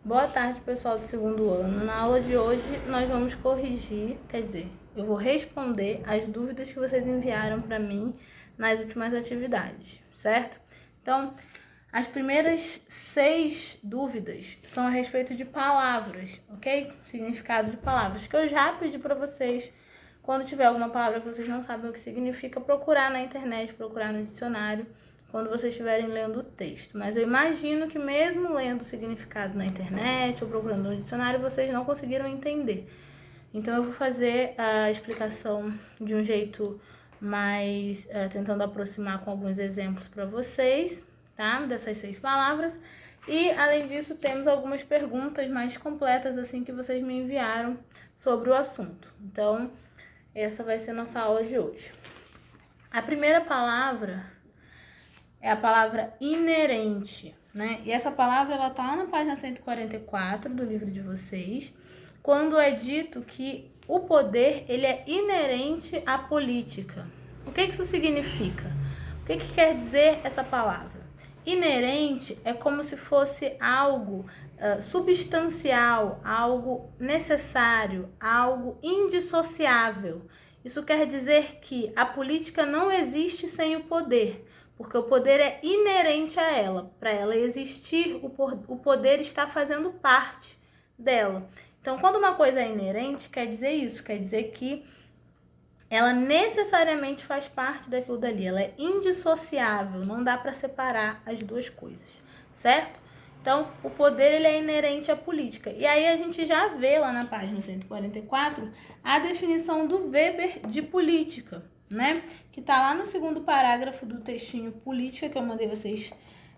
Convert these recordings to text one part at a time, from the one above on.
Boa tarde, pessoal do segundo ano. Na aula de hoje, nós vamos eu vou responder as dúvidas que vocês enviaram para mim nas últimas atividades, certo? Então, as primeiras 6 dúvidas são a respeito de palavras, ok? Significado de palavras, que eu já pedi para vocês, quando tiver alguma palavra que vocês não sabem o que significa, procurar na internet, procurar no dicionário, quando vocês estiverem lendo o texto. Mas eu imagino que mesmo lendo o significado na internet ou procurando no dicionário, vocês não conseguiram entender. Então eu vou fazer a explicação de um jeito mais tentando aproximar com alguns exemplos para vocês, tá? Dessas 6 palavras. E além disso, temos algumas perguntas mais completas assim que vocês me enviaram sobre o assunto. Então, essa vai ser a nossa aula de hoje. A primeira palavra é a palavra inerente, né? E essa palavra, ela tá lá na página 144 do livro de vocês, quando é dito que o poder, ele é inerente à política. O que isso significa? O que quer dizer essa palavra? Inerente é como se fosse algo substancial, algo necessário, algo indissociável. Isso quer dizer que a política não existe sem o poder, porque o poder é inerente a ela. Para ela existir, o poder está fazendo parte dela. Então, quando uma coisa é inerente, quer dizer isso, quer dizer que ela necessariamente faz parte daquilo dali, ela é indissociável, não dá para separar as duas coisas, certo? Então, o poder, ele é inerente à política. E aí a gente já vê lá na página 144 a definição do Weber de política, né? Que tá lá no segundo parágrafo do textinho política, que eu mandei vocês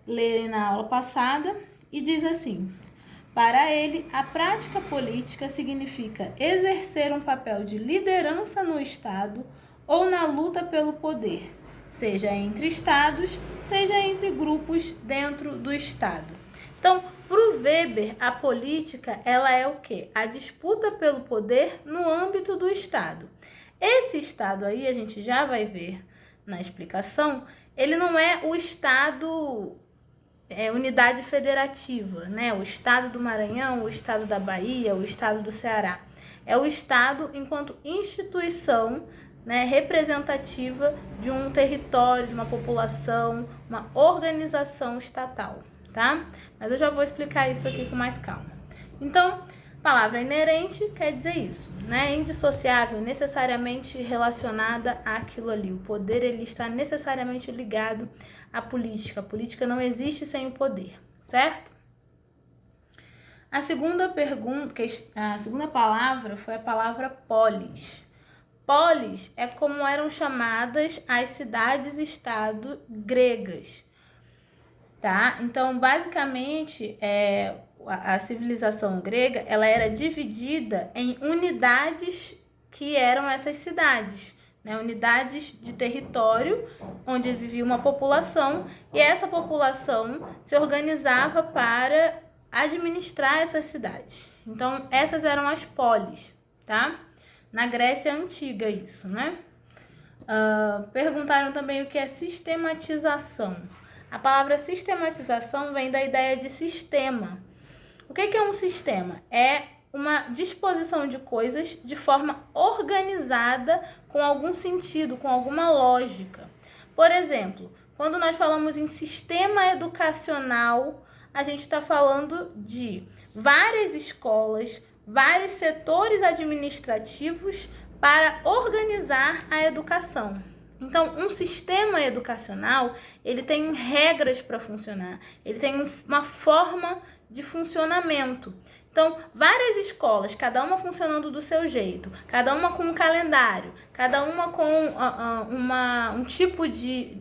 lerem na aula passada, e diz assim: para ele, a prática política significa exercer um papel de liderança no Estado ou na luta pelo poder, seja entre estados, seja entre grupos dentro do Estado. Então, para o Weber, a política, ela é o quê? A disputa pelo poder no âmbito do Estado. Esse Estado aí, a gente já vai ver na explicação, ele não é o Estado... unidade federativa, né? O estado do Maranhão, o estado da Bahia, o estado do Ceará. É o estado enquanto instituição, né, representativa de um território, de uma população, uma organização estatal, tá? Mas eu já vou explicar isso aqui com mais calma. Então, palavra inerente quer dizer isso, né? Indissociável, necessariamente relacionada àquilo ali. O poder, ele está necessariamente ligado à política. A política não existe sem o poder, certo? A segunda palavra foi a palavra polis. Polis é como eram chamadas as cidades-estado gregas, tá? Então, basicamente, a civilização grega, ela era dividida em unidades que eram essas cidades, né? Unidades de território onde vivia uma população, e essa população se organizava para administrar essas cidades. Então, essas eram as polis, tá? Na Grécia Antiga isso, né? Perguntaram também o que é sistematização. A palavra sistematização vem da ideia de sistema. O que é um sistema? É uma disposição de coisas de forma organizada, com algum sentido, com alguma lógica. Por exemplo, quando nós falamos em sistema educacional, a gente está falando de várias escolas, vários setores administrativos para organizar a educação. Então, um sistema educacional, ele tem regras para funcionar, ele tem uma forma de funcionamento. Então, várias escolas, cada uma funcionando do seu jeito, cada uma com um calendário, cada uma com um tipo de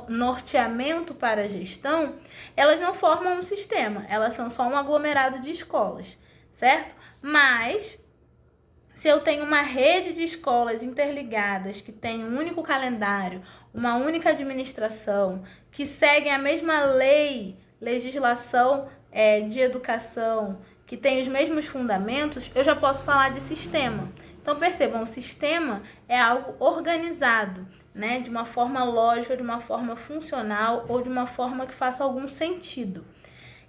norteamento para a gestão, elas não formam um sistema, elas são só um aglomerado de escolas, certo? Mas se eu tenho uma rede de escolas interligadas que tem um único calendário, uma única administração, que seguem a mesma legislação de educação, que tem os mesmos fundamentos, eu já posso falar de sistema. Então, percebam, o sistema é algo organizado, né? De uma forma lógica, de uma forma funcional ou de uma forma que faça algum sentido.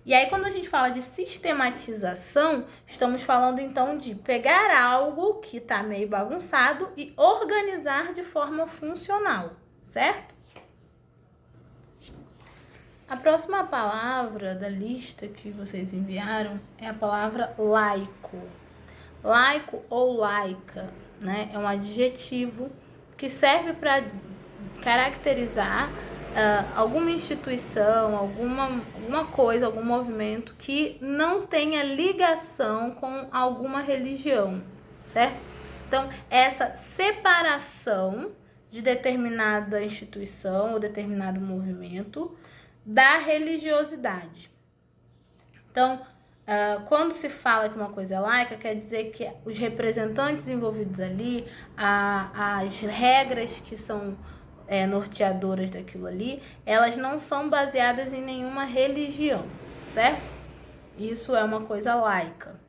E aí, quando a gente fala de sistematização, estamos falando então de pegar algo que está meio bagunçado e organizar de forma funcional, certo? A próxima palavra da lista que vocês enviaram é a palavra laico. Laico ou laica, né? É um adjetivo que serve para caracterizar alguma instituição, alguma coisa, algum movimento que não tenha ligação com alguma religião, certo? Então, essa separação de determinada instituição ou determinado movimento da religiosidade. Então, quando se fala que uma coisa é laica, quer dizer que os representantes envolvidos ali, as regras que são norteadoras daquilo ali, elas não são baseadas em nenhuma religião, certo? Isso é uma coisa laica.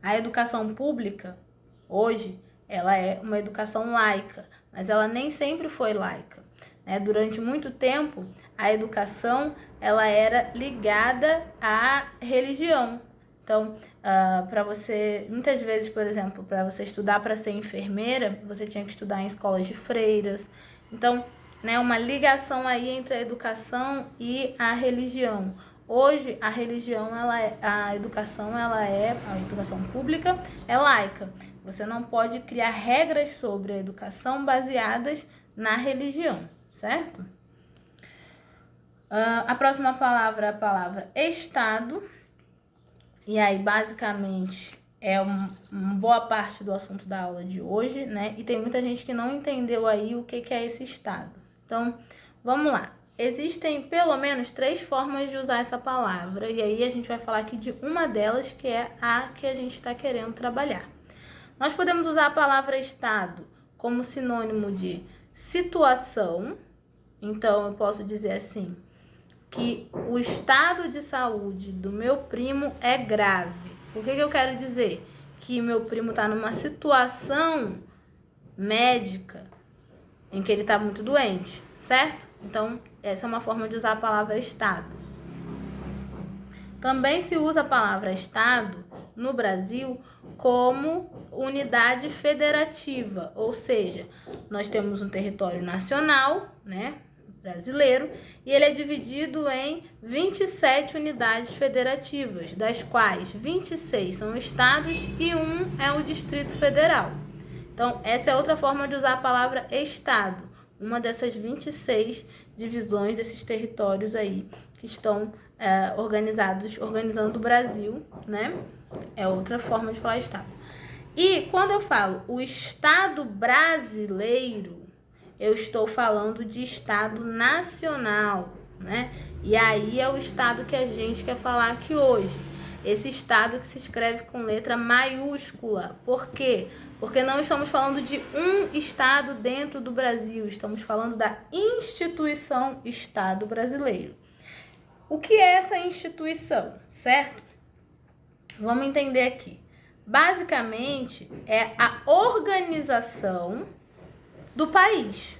A educação pública, hoje, ela é uma educação laica, mas ela nem sempre foi laica. Durante muito tempo, a educação ela era ligada à religião. Então, para você, muitas vezes, por exemplo, para você estudar para ser enfermeira, você tinha que estudar em escolas de freiras. Então, uma ligação aí entre a educação e a religião. Hoje, a educação pública é laica. Você não pode criar regras sobre a educação baseadas na religião, certo? A próxima palavra é a palavra Estado. E aí, basicamente, é uma boa parte do assunto da aula de hoje, né? E tem muita gente que não entendeu aí o que é esse Estado. Então, vamos lá. Existem pelo menos 3 formas de usar essa palavra. E aí, a gente vai falar aqui de uma delas, que é a que a gente está querendo trabalhar. Nós podemos usar a palavra Estado como sinônimo de situação. Então, eu posso dizer assim, que o estado de saúde do meu primo é grave. O que eu quero dizer? Que meu primo está numa situação médica em que ele está muito doente, certo? Então, essa é uma forma de usar a palavra estado. Também se usa a palavra estado no Brasil como unidade federativa, ou seja, nós temos um território nacional, né, brasileiro, e ele é dividido em 27 unidades federativas, das quais 26 são estados e 1 é o Distrito Federal. Então, essa é outra forma de usar a palavra estado, uma dessas 26 divisões desses territórios aí que estão organizando o Brasil, né? É outra forma de falar estado. E quando eu falo o Estado brasileiro, eu estou falando de Estado nacional, né? E aí é o Estado que a gente quer falar aqui hoje. Esse Estado que se escreve com letra maiúscula. Por quê? Porque não estamos falando de um Estado dentro do Brasil, estamos falando da instituição Estado brasileiro. O que é essa instituição, certo? Vamos entender aqui. Basicamente, é a organização do país.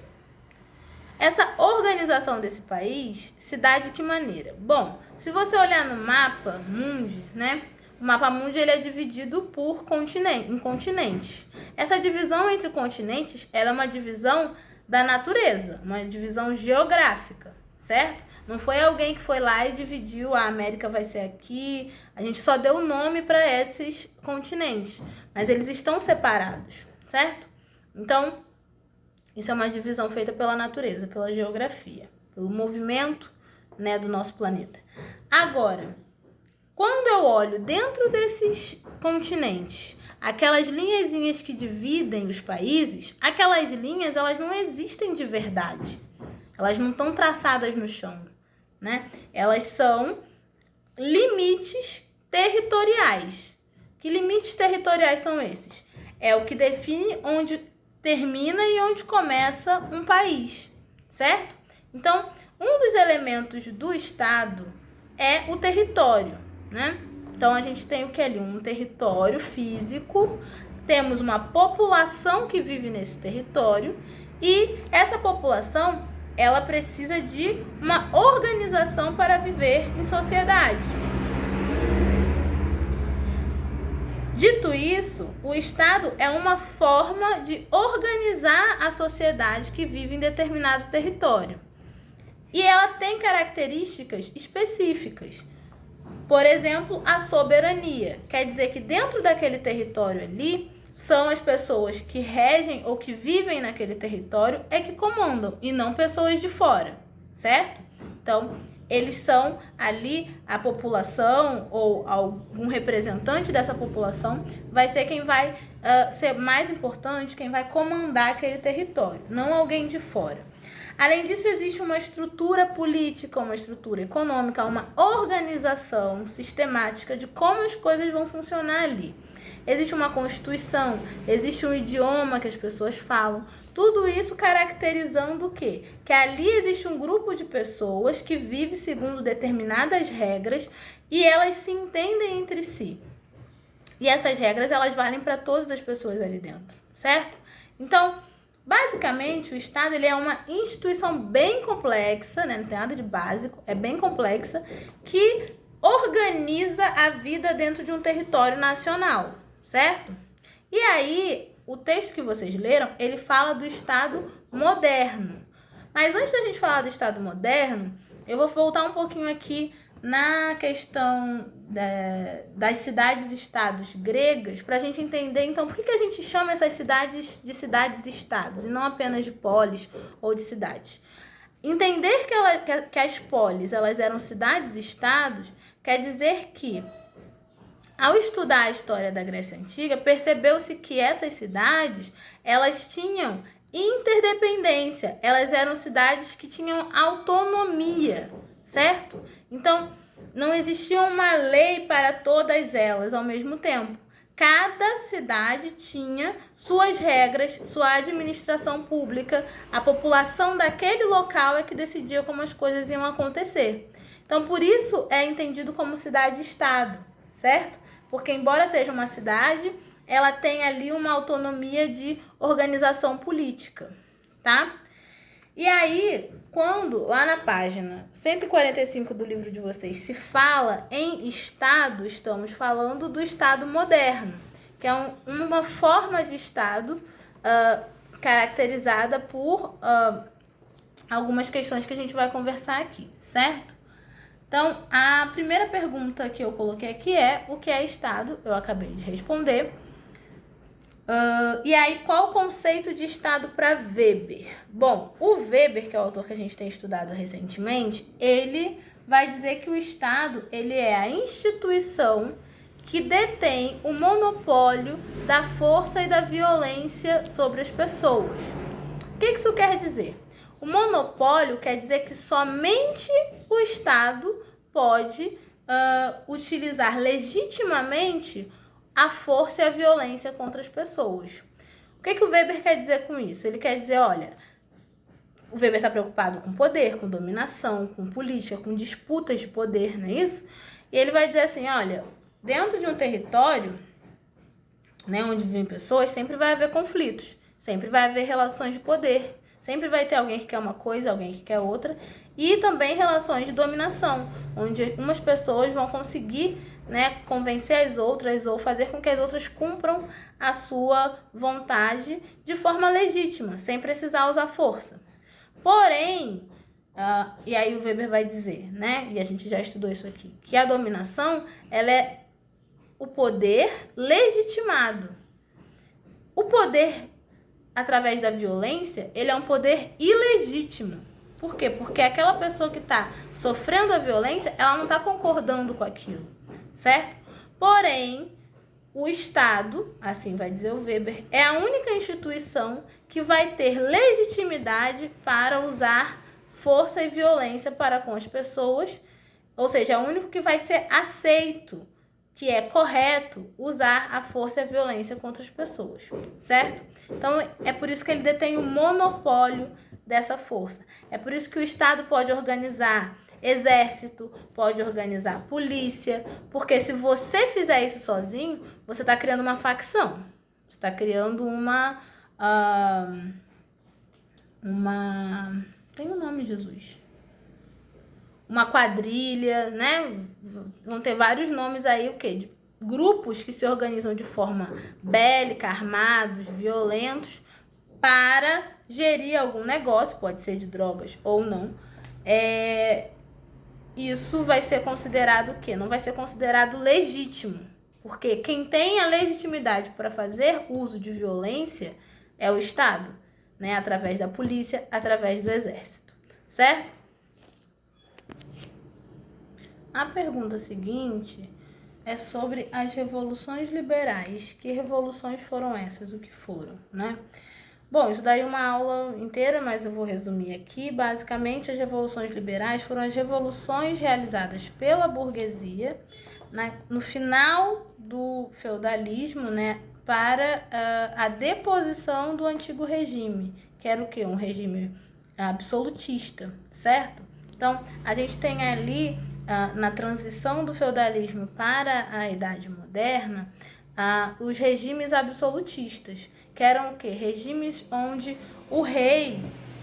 Essa organização desse país se dá de que maneira? Bom, se você olhar no mapa mundi, né? O mapa mundi ele é dividido por continentes. Essa divisão entre continentes ela é uma divisão da natureza, uma divisão geográfica, certo? Não foi alguém que foi lá e dividiu, a América vai ser aqui, a gente só deu o nome para esses continentes, mas eles estão separados, certo? Então, isso é uma divisão feita pela natureza, pela geografia, pelo movimento, né, do nosso planeta. Agora, quando eu olho dentro desses continentes, aquelas linhazinhas que dividem os países, aquelas linhas elas não existem de verdade. Elas não estão traçadas no chão, né? Elas são limites territoriais. Que limites territoriais são esses? É o que define onde termina e onde começa um país, certo? Então, um dos elementos do Estado é o território, né? Então, a gente tem o que ali? Um território físico, temos uma população que vive nesse território e essa população, ela precisa de uma organização para viver em sociedade. Dito isso, o Estado é uma forma de organizar a sociedade que vive em determinado território. E ela tem características específicas. Por exemplo, a soberania. Quer dizer que dentro daquele território ali, são as pessoas que regem ou que vivem naquele território é que comandam, e não pessoas de fora, certo? Então, eles são ali, a população ou algum representante dessa população vai ser quem vai ser mais importante, quem vai comandar aquele território, não alguém de fora. Além disso, existe uma estrutura política, uma estrutura econômica, uma organização sistemática de como as coisas vão funcionar ali. Existe uma constituição, existe um idioma que as pessoas falam. Tudo isso caracterizando o quê? Que ali existe um grupo de pessoas que vive segundo determinadas regras e elas se entendem entre si. E essas regras, elas valem para todas as pessoas ali dentro, certo? Então, basicamente, o Estado ele é uma instituição bem complexa, né? Não tem nada de básico, é bem complexa, que organiza a vida dentro de um território nacional, certo? E aí, o texto que vocês leram, ele fala do Estado moderno. Mas antes da gente falar do Estado moderno, eu vou voltar um pouquinho aqui na questão das cidades-estados gregas, para a gente entender, então, por que a gente chama essas cidades de cidades-estados, e não apenas de polis ou de cidades. Entender que as polis elas eram cidades-estados quer dizer que, ao estudar a história da Grécia Antiga, percebeu-se que essas cidades elas tinham interdependência, elas eram cidades que tinham autonomia, certo? Então, não existia uma lei para todas elas ao mesmo tempo. Cada cidade tinha suas regras, sua administração pública, a população daquele local é que decidia como as coisas iam acontecer. Então, por isso é entendido como cidade-estado, certo? Porque, embora seja uma cidade, ela tem ali uma autonomia de organização política, tá? E aí, quando lá na página 145 do livro de vocês se fala em Estado, estamos falando do Estado moderno, que é uma forma de Estado caracterizada por algumas questões que a gente vai conversar aqui, certo? Então, a primeira pergunta que eu coloquei aqui é: o que é Estado? Eu acabei de responder. E aí, qual o conceito de Estado para Weber? Bom, o Weber, que é o autor que a gente tem estudado recentemente, ele vai dizer que o Estado ele é a instituição que detém o monopólio da força e da violência sobre as pessoas. O que isso quer dizer? O monopólio quer dizer que somente o Estado pode utilizar legitimamente a força e a violência contra as pessoas. O que o Weber quer dizer com isso? Ele quer dizer, olha, o Weber está preocupado com poder, com dominação, com política, com disputas de poder, não é isso? E ele vai dizer assim, olha, dentro de um território, né, onde vivem pessoas, sempre vai haver conflitos, sempre vai haver relações de poder, sempre vai ter alguém que quer uma coisa, alguém que quer outra, e também relações de dominação, onde umas pessoas vão conseguir, né, convencer as outras ou fazer com que as outras cumpram a sua vontade de forma legítima, sem precisar usar força. Porém, e aí o Weber vai dizer, né, e a gente já estudou isso aqui, que a dominação ela é o poder legitimado. O poder através da violência, ele é um poder ilegítimo. Por quê? Porque aquela pessoa que está sofrendo a violência, ela não está concordando com aquilo, certo? Porém, o Estado, assim vai dizer o Weber, é a única instituição que vai ter legitimidade para usar força e violência para com as pessoas, ou seja, é o único que vai ser aceito, que é correto usar a força e a violência contra as pessoas, certo? Então, é por isso que ele detém o monopólio dessa força. É por isso que o Estado pode organizar exército, pode organizar polícia, porque se você fizer isso sozinho, você está criando uma facção, você está criando uma Tem um nome, Jesus. Uma quadrilha, né? Vão ter vários nomes aí, o quê? De grupos que se organizam de forma bélica, armados, violentos, para gerir algum negócio, pode ser de drogas ou não. Isso vai ser considerado o quê? Não vai ser considerado legítimo, porque quem tem a legitimidade para fazer uso de violência é o Estado, né? Através da polícia, através do exército, certo? A pergunta seguinte é sobre as revoluções liberais. Que revoluções foram essas? O que foram, né? Bom, isso daria uma aula inteira, mas eu vou resumir aqui. Basicamente, as revoluções liberais foram as revoluções realizadas pela burguesia no final do feudalismo, né, para a deposição do antigo regime, que era o quê? Um regime absolutista, certo? Então, a gente tem ali, na transição do feudalismo para a Idade Moderna, os regimes absolutistas, que eram o quê? Regimes onde o rei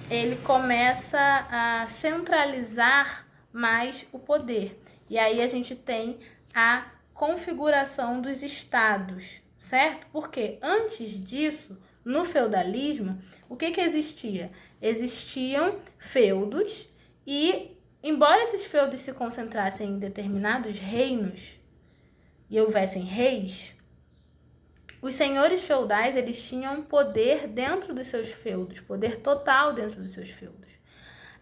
ele começa a centralizar mais o poder. E aí a gente tem a configuração dos estados, certo? Porque antes disso, no feudalismo, o que existia? Existiam feudos e, embora esses feudos se concentrassem em determinados reinos e houvessem reis, os senhores feudais, eles tinham poder dentro dos seus feudos, poder total dentro dos seus feudos,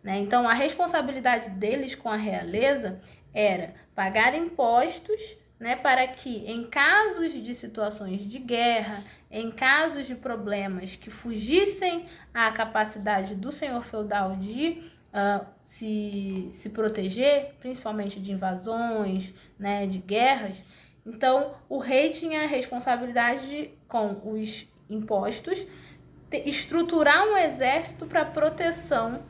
né? Então, a responsabilidade deles com a realeza era pagar impostos, né, para que, em casos de situações de guerra, em casos de problemas que fugissem à capacidade do senhor feudal de se proteger, principalmente de invasões, né, de guerras, então o rei tinha a responsabilidade de, com os impostos, estruturar um exército para proteção,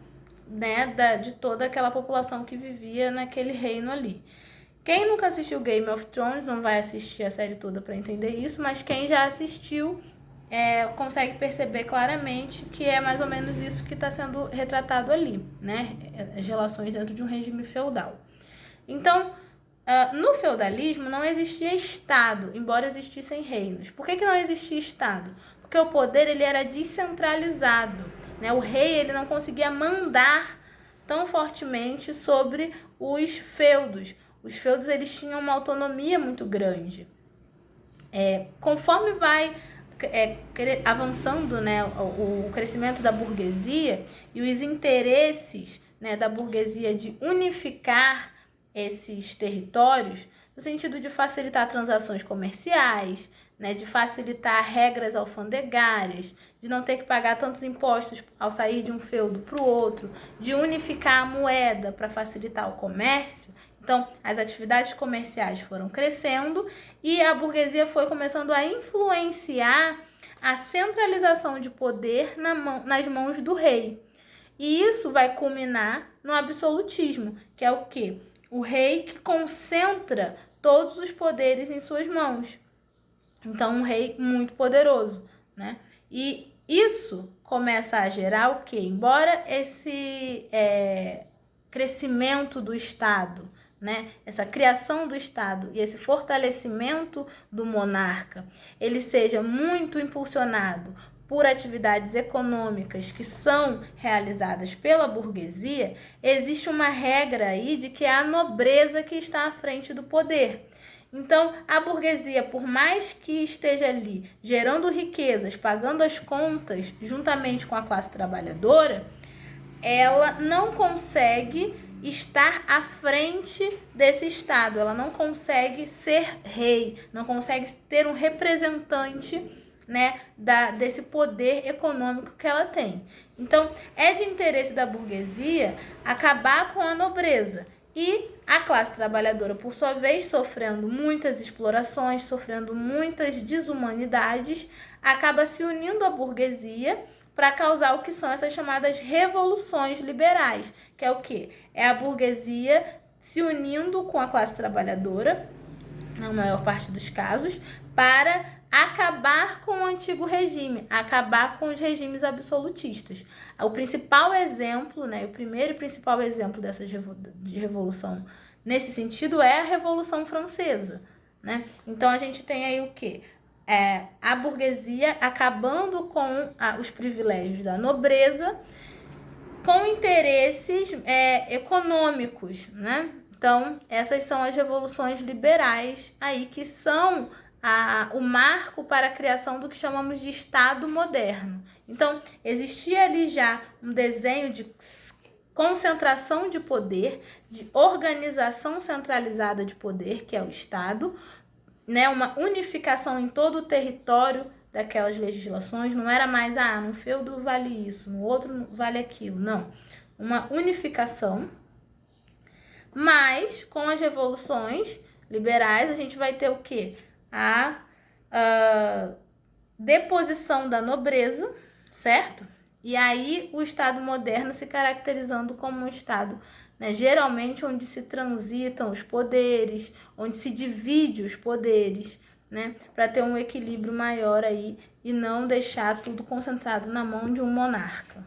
né, de toda aquela população que vivia naquele reino ali. Quem nunca assistiu Game of Thrones não vai assistir a série toda para entender isso, mas quem já assistiu consegue perceber claramente que é mais ou menos isso que está sendo retratado ali, né? As relações dentro de um regime feudal. Então, no feudalismo não existia Estado, embora existissem reinos. Por que não existia Estado? Porque o poder ele era descentralizado, né? O rei ele não conseguia mandar tão fortemente sobre os feudos. Os feudos eles tinham uma autonomia muito grande. Conforme vai avançando, né, o crescimento da burguesia e os interesses, né, da burguesia de unificar esses territórios, no sentido de facilitar transações comerciais, né, de facilitar regras alfandegárias, de não ter que pagar tantos impostos ao sair de um feudo para o outro, de unificar a moeda para facilitar o comércio. Então, as atividades comerciais foram crescendo e a burguesia foi começando a influenciar a centralização de poder nas mãos do rei. E isso vai culminar no absolutismo, que é o quê? O rei que concentra todos os poderes em suas mãos. Então, um rei muito poderoso, né? E isso começa a gerar o quê? Embora esse crescimento do Estado, né, essa criação do Estado e esse fortalecimento do monarca, ele seja muito impulsionado por atividades econômicas que são realizadas pela burguesia, existe uma regra aí de que é a nobreza que está à frente do poder. Então, a burguesia, por mais que esteja ali gerando riquezas, pagando as contas juntamente com a classe trabalhadora, ela não consegue estar à frente desse Estado, ela não consegue ser rei, não consegue ter um representante, né, desse poder econômico que ela tem. Então, é de interesse da burguesia acabar com a nobreza. E a classe trabalhadora, por sua vez, sofrendo muitas explorações, sofrendo muitas desumanidades, acaba se unindo à burguesia para causar o que são essas chamadas revoluções liberais, que é o quê? É a burguesia se unindo com a classe trabalhadora na maior parte dos casos, para acabar com o antigo regime, acabar com os regimes absolutistas. O principal exemplo, né, o primeiro e principal exemplo dessa de revolução nesse sentido é a Revolução Francesa, né? Então a gente tem aí o quê? A burguesia acabando com os privilégios da nobreza com interesses econômicos, né? Então, essas são as revoluções liberais aí que são o marco para a criação do que chamamos de Estado moderno. Então, existia ali já um desenho de concentração de poder, de organização centralizada de poder, que é o Estado, né? Uma unificação em todo o território daquelas legislações, não era mais, no feudo vale isso, no outro vale aquilo, não. Uma unificação, mas com as revoluções liberais a gente vai ter o quê? A deposição da nobreza, certo? E aí o Estado moderno se caracterizando como um Estado, né, geralmente onde se transitam os poderes, onde se divide os poderes, né, para ter um equilíbrio maior aí e não deixar tudo concentrado na mão de um monarca.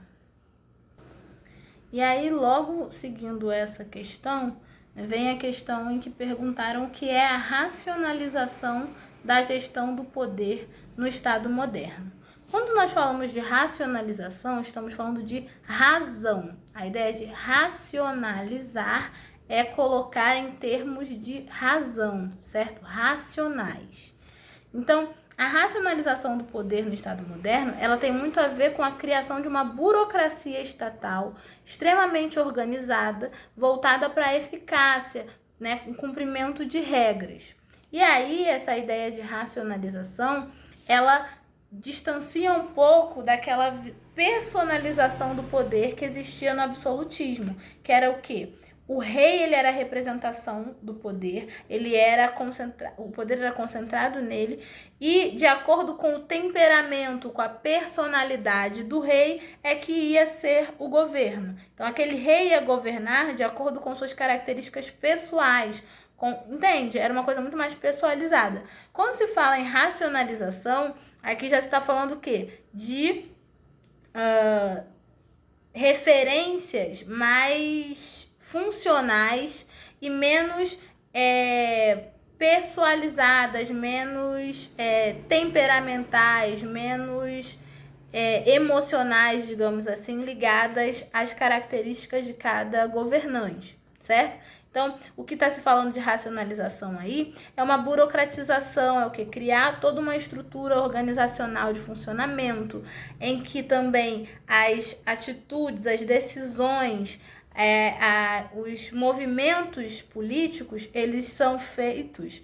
E aí, logo seguindo essa questão, vem a questão em que perguntaram o que é a racionalização da gestão do poder no Estado moderno. Quando nós falamos de racionalização, estamos falando de razão. A ideia de racionalizar é colocar em termos de razão, certo? Racionais. Então, a racionalização do poder no Estado moderno, ela tem muito a ver com a criação de uma burocracia estatal extremamente organizada, voltada para a eficácia, né, o cumprimento de regras. E aí, essa ideia de racionalização, ela distancia um pouco daquela personalização do poder que existia no absolutismo, que era o quê? O rei, ele era a representação do poder, o poder era concentrado nele, e de acordo com o temperamento, com a personalidade do rei, é que ia ser o governo. Então, aquele rei ia governar de acordo com suas características pessoais, entende? Era uma coisa muito mais pessoalizada. Quando se fala em racionalização, aqui já se está falando o quê? De referências mais funcionais e menos pessoalizadas, menos temperamentais, menos emocionais, digamos assim, ligadas às características de cada governante, certo? Então, o que está se falando de racionalização aí é uma burocratização, é o que? Criar toda uma estrutura organizacional de funcionamento, em que também as atitudes, as decisões, os movimentos políticos, eles são feitos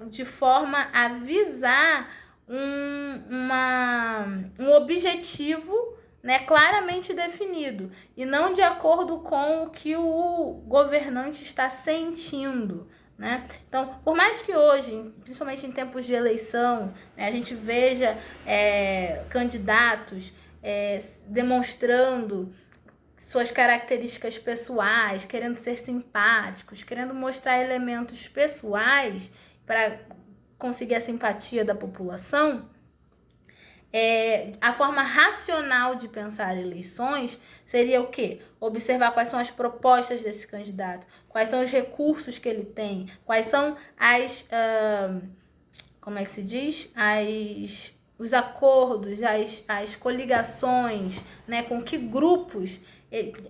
de forma a visar um objetivo, né, claramente definido, e não de acordo com o que o governante está sentindo, né? Então, por mais que hoje, principalmente em tempos de eleição, né, a gente veja candidatos demonstrando suas características pessoais, querendo ser simpáticos, querendo mostrar elementos pessoais para conseguir a simpatia da população, a forma racional de pensar eleições seria o quê? Observar quais são as propostas desse candidato, quais são os recursos que ele tem, quais são os acordos, as coligações, né, com que grupos,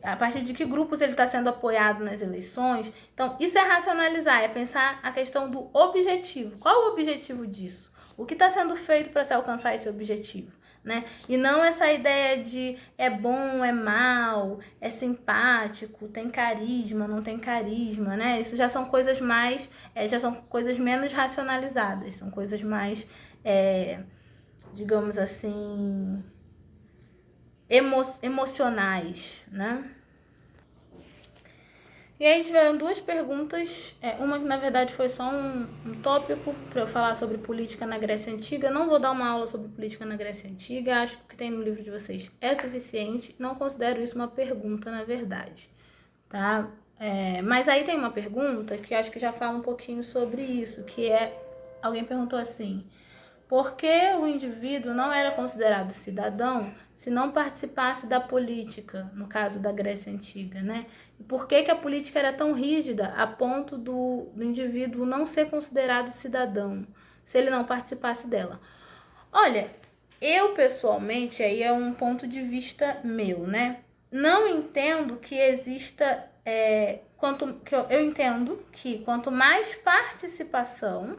a partir de que grupos ele está sendo apoiado nas eleições. Então, isso é racionalizar, é pensar a questão do objetivo. Qual o objetivo disso? O que está sendo feito para se alcançar esse objetivo, né? E não essa ideia de é bom, é mal, é simpático, tem carisma, não tem carisma, né? Isso já são coisas mais, já são coisas menos racionalizadas, são coisas mais, digamos assim, emocionais, né? E aí tiveram duas perguntas, uma que na verdade foi só um tópico para eu falar sobre política na Grécia Antiga. Não vou dar uma aula sobre política na Grécia Antiga, acho que o que tem no livro de vocês é suficiente, não considero isso uma pergunta na verdade, tá? Mas aí tem uma pergunta que eu acho que já fala um pouquinho sobre isso, que é, alguém perguntou assim: por que o indivíduo não era considerado cidadão se não participasse da política, no caso da Grécia Antiga, né? E por que a política era tão rígida a ponto do indivíduo não ser considerado cidadão, se ele não participasse dela? Olha, eu pessoalmente, aí é um ponto de vista meu, né? Não entendo que exista. Eu entendo que quanto mais participação,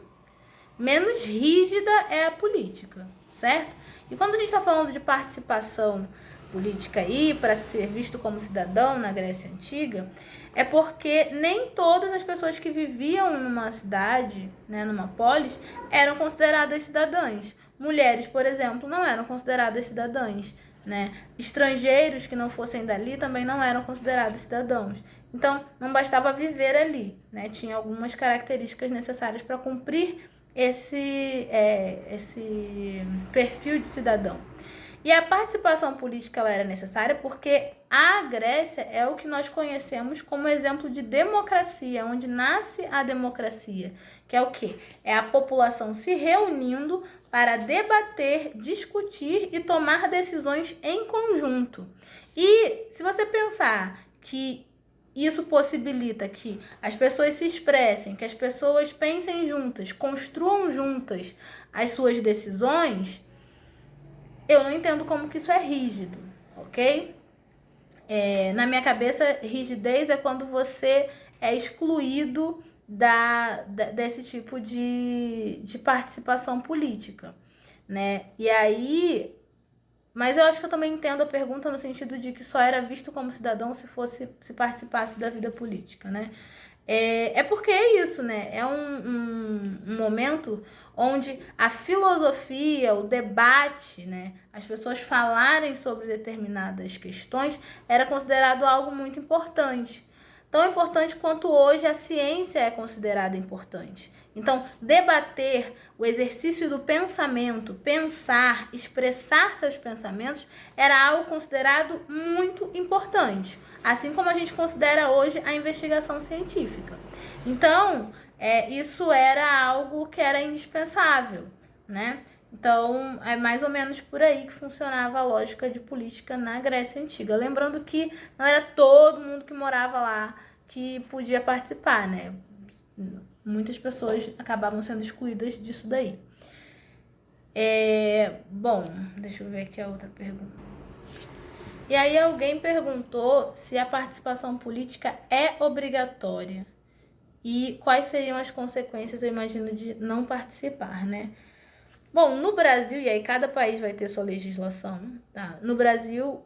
menos rígida é a política, certo? E quando a gente está falando de participação política aí, para ser visto como cidadão na Grécia Antiga, é porque nem todas as pessoas que viviam numa cidade, né, numa polis, eram consideradas cidadãs. Mulheres, por exemplo, não eram consideradas cidadãs, né? Estrangeiros que não fossem dali também não eram considerados cidadãos. Então, não bastava viver ali, né? Tinha algumas características necessárias para cumprir esse perfil de cidadão. E a participação política ela era necessária porque a Grécia é o que nós conhecemos como exemplo de democracia, onde nasce a democracia, que é o quê? É a população se reunindo para debater, discutir e tomar decisões em conjunto. E se você pensar que isso possibilita que as pessoas se expressem, que as pessoas pensem juntas, construam juntas as suas decisões, eu não entendo como que isso é rígido, ok? Na minha cabeça, rigidez é quando você é excluído desse tipo de participação política, né? E aí, mas eu acho que eu também entendo a pergunta no sentido de que só era visto como cidadão se participasse da vida política, né? Porque é isso, né? É um momento onde a filosofia, o debate, né? As pessoas falarem sobre determinadas questões era considerado algo muito importante. Tão importante quanto hoje a ciência é considerada importante. Então, debater, o exercício do pensamento, pensar, expressar seus pensamentos, era algo considerado muito importante. Assim como a gente considera hoje a investigação científica. Então, isso era algo que era indispensável, né? Então, é mais ou menos por aí que funcionava a lógica de política na Grécia Antiga. Lembrando que não era todo mundo que morava lá que podia participar, né? Muitas pessoas acabavam sendo excluídas disso daí. Bom, deixa eu ver aqui a outra pergunta. E aí alguém perguntou se a participação política é obrigatória e quais seriam as consequências, eu imagino, de não participar, né? Bom, no Brasil, e aí cada país vai ter sua legislação, tá? No Brasil,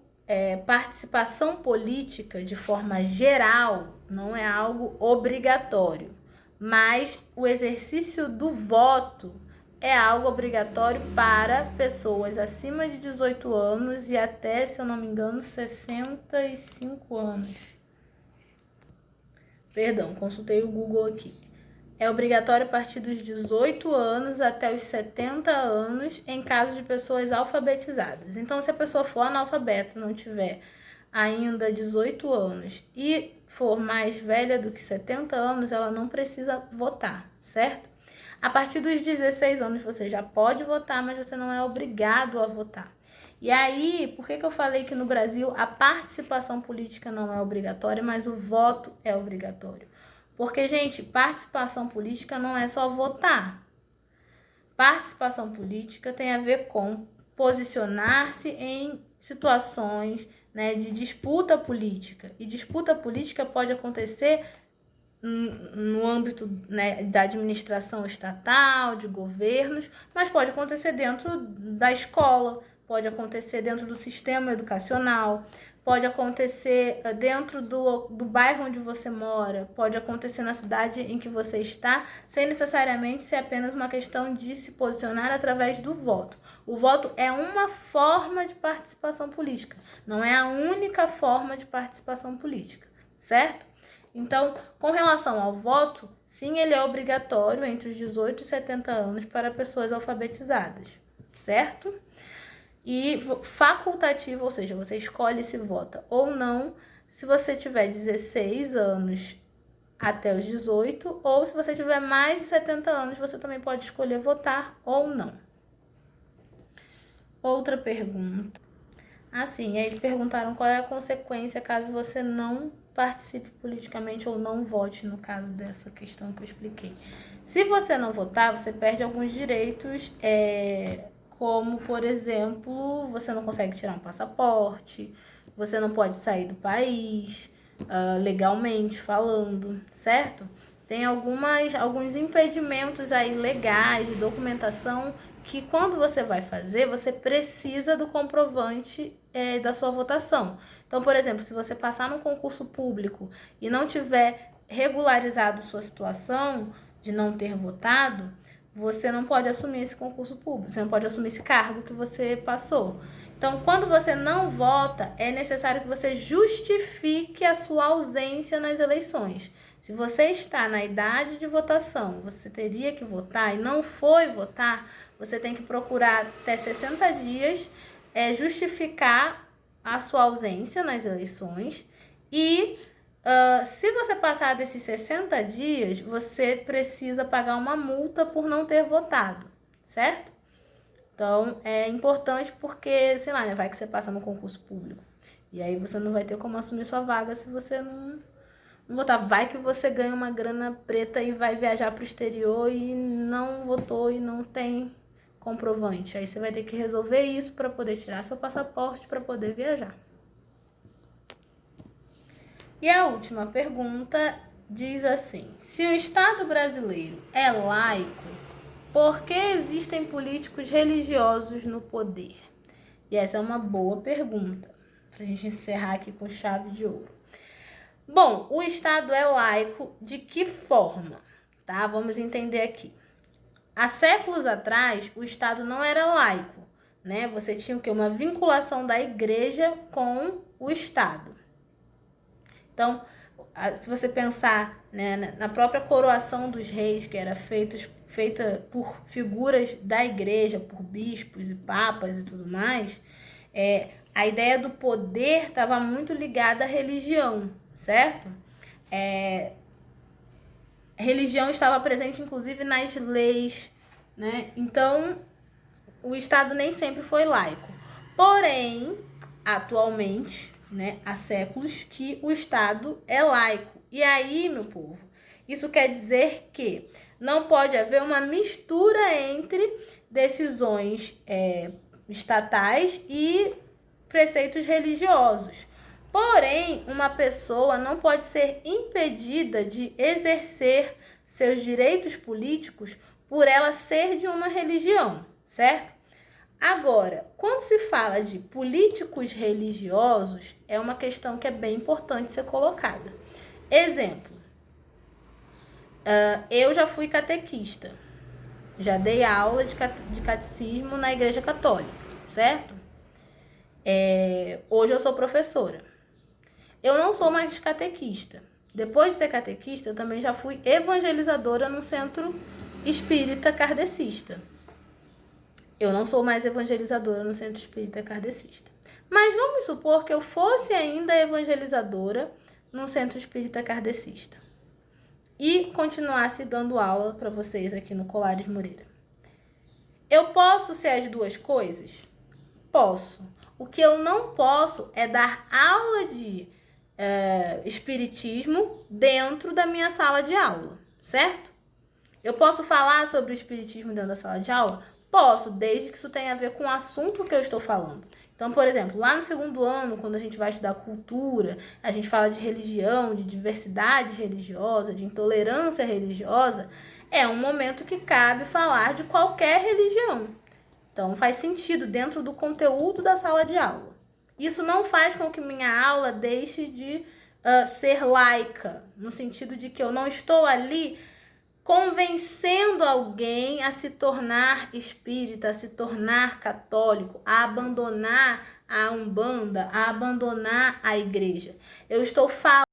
participação política de forma geral não é algo obrigatório, mas o exercício do voto é algo obrigatório para pessoas acima de 18 anos e até, se eu não me engano, 65 anos. Perdão, consultei o Google aqui. É obrigatório a partir dos 18 anos até os 70 anos em caso de pessoas alfabetizadas. Então, se a pessoa for analfabeta, não tiver ainda 18 anos e for mais velha do que 70 anos, ela não precisa votar, certo? A partir dos 16 anos você já pode votar, mas você não é obrigado a votar. E aí, por que eu falei que no Brasil a participação política não é obrigatória, mas o voto é obrigatório? Porque, gente, participação política não é só votar. Participação política tem a ver com posicionar-se em situações, né, de disputa política. E disputa política pode acontecer no âmbito, né, da administração estatal, de governos, mas pode acontecer dentro da escola, pode acontecer dentro do sistema educacional, pode acontecer dentro do bairro onde você mora, pode acontecer na cidade em que você está, sem necessariamente ser apenas uma questão de se posicionar através do voto. O voto é uma forma de participação política, não é a única forma de participação política, certo? Então, com relação ao voto, sim, ele é obrigatório entre os 18 e 70 anos para pessoas alfabetizadas, certo? E facultativo, ou seja, você escolhe se vota ou não, se você tiver 16 anos até os 18, ou se você tiver mais de 70 anos, você também pode escolher votar ou não. Outra pergunta. Assim, eles perguntaram qual é a consequência caso você não participe politicamente ou não vote, no caso dessa questão que eu expliquei. Se você não votar, você perde alguns direitos, como, por exemplo, você não consegue tirar um passaporte, você não pode sair do país, legalmente falando, certo? Tem alguns impedimentos aí legais de documentação que quando você vai fazer, você precisa do comprovante da sua votação. Então, por exemplo, se você passar no concurso público e não tiver regularizado sua situação de não ter votado, você não pode assumir esse concurso público, você não pode assumir esse cargo que você passou. Então, quando você não vota, é necessário que você justifique a sua ausência nas eleições. Se você está na idade de votação, você teria que votar e não foi votar, você tem que procurar até 60 dias justificar a sua ausência nas eleições e se você passar desses 60 dias, você precisa pagar uma multa por não ter votado, certo? Então, é importante porque, sei lá, vai que você passa no concurso público. E aí você não vai ter como assumir sua vaga se você não votar. Vai que você ganha uma grana preta e vai viajar para o exterior e não votou e não tem comprovante. Aí você vai ter que resolver isso para poder tirar seu passaporte para poder viajar. E a última pergunta diz assim: se o Estado brasileiro é laico, por que existem políticos religiosos no poder? E essa é uma boa pergunta, para a gente encerrar aqui com chave de ouro. Bom, o Estado é laico de que forma? Tá? Vamos entender aqui. Há séculos atrás, o Estado não era laico, né? Você tinha o quê? Uma vinculação da igreja com o Estado. Então, se você pensar, né, na própria coroação dos reis, que era feita por figuras da igreja, por bispos e papas e tudo mais, a ideia do poder estava muito ligada à religião, certo? A religião estava presente, inclusive, nas leis, né? Então, o Estado nem sempre foi laico. Porém, atualmente, né, há séculos que o Estado é laico. E aí, meu povo, isso quer dizer que não pode haver uma mistura entre decisões estatais e preceitos religiosos. Porém, uma pessoa não pode ser impedida de exercer seus direitos políticos por ela ser de uma religião, certo? Agora, quando se fala de políticos religiosos, é uma questão que é bem importante ser colocada. Exemplo, eu já fui catequista, já dei aula de catecismo na Igreja Católica, certo? Hoje eu sou professora. Eu não sou mais catequista. Depois de ser catequista, eu também já fui evangelizadora no centro espírita kardecista. Eu não sou mais evangelizadora no centro espírita kardecista. Mas vamos supor que eu fosse ainda evangelizadora no centro espírita kardecista e continuasse dando aula para vocês aqui no Colares Moreira. Eu posso ser as duas coisas? Posso. O que eu não posso é dar aula de espiritismo dentro da minha sala de aula, certo? Eu posso falar sobre o espiritismo dentro da sala de aula? Posso, desde que isso tenha a ver com o assunto que eu estou falando. Então, por exemplo, lá no segundo ano, quando a gente vai estudar cultura, a gente fala de religião, de diversidade religiosa, de intolerância religiosa, é um momento que cabe falar de qualquer religião. Então, faz sentido dentro do conteúdo da sala de aula. Isso não faz com que minha aula deixe de ser laica, no sentido de que eu não estou ali convencendo alguém a se tornar espírita, a se tornar católico, a abandonar a Umbanda, a abandonar a igreja. Eu estou falando